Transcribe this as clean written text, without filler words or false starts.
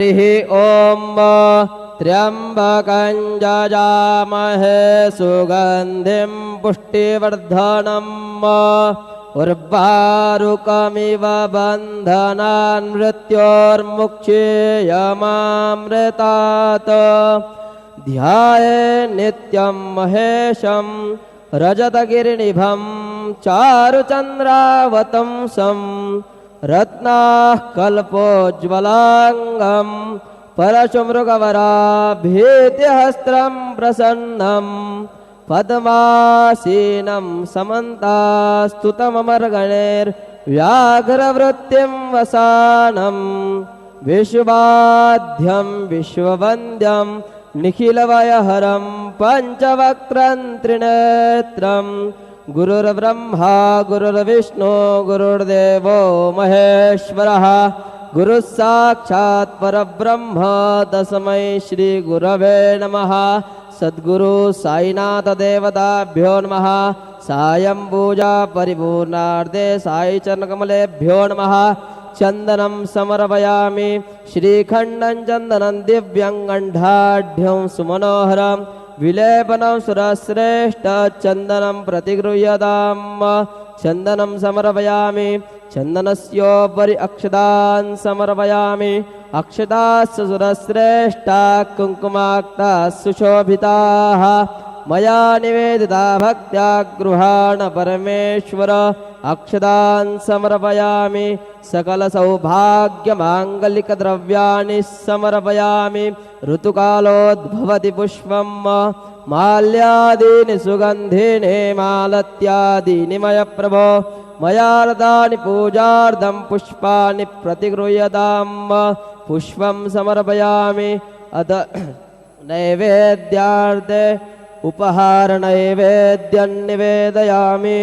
ॐ त्र्यम्बकं यजामहे सुगन्धिं पुष्टिवर्धनम् उर्वारुकमिव बन्धनान् मृत्योर्मुक्षीयमामृतात् ध्याये नित्यं महेशं रजतगिरिनिभं चारुचन्द्रावतंसं रत्नाः कल्पोज्ज्वलाङ्गं परशुमृगवराभीतिहस्त्रं प्रसन्नं पद्मासीनं समन्तास्तुतममर्गणैर्व्याघ्रवृत्तिं वसानं विश्वाद्यं विश्ववन्द्यं निखिलवयहरं पञ्चवक्त्रं त्रिनेत्रं गुरुर्ब्रह्मा गुरुर्विष्णु गुरुर्देवो महेश्वरः गुरुः साक्षात् परब्रह्म तस्मै श्री गुरवे नमः। सद्गुरु साईनाथ देवताभ्यो नमः। सायं पूजा परिपूर्णार्थे साई चरणकमलेभ्यो नमः। चंदनं समर्पयामि श्रीखण्डं चन्दनं दिव्यं गण्डाढ्यं सुमनोहरं विलेपनं सुरश्रेष्ठ चन्दनं प्रतिगृह्यताम्। चन्दनं समर्पयामि चन्दनस्योपरि अक्षतान् समर्पयामि। अक्षताः सुरश्रेष्ठाः कुङ्कुमाक्ताः सुशोभिताः मया निवेदिता भक्त्या गृहाण परमेश्वर। अक्षतान् समर्पयामि सकलसौभाग्यमाङ्गलिकद्रव्याणि समर्पयामि। ऋतुकालोद्भवति पुष्पं माल्यादीनि सुगन्धीनि मालत्यादीनि मय प्रभो मयार्दानि पूजार्धं पुष्पाणि प्रतिगृह्यताम्। पुष्पं समर्पयामि अथ नैवेद्यार्थे उपहार नैवेद्यं निवेदयामि।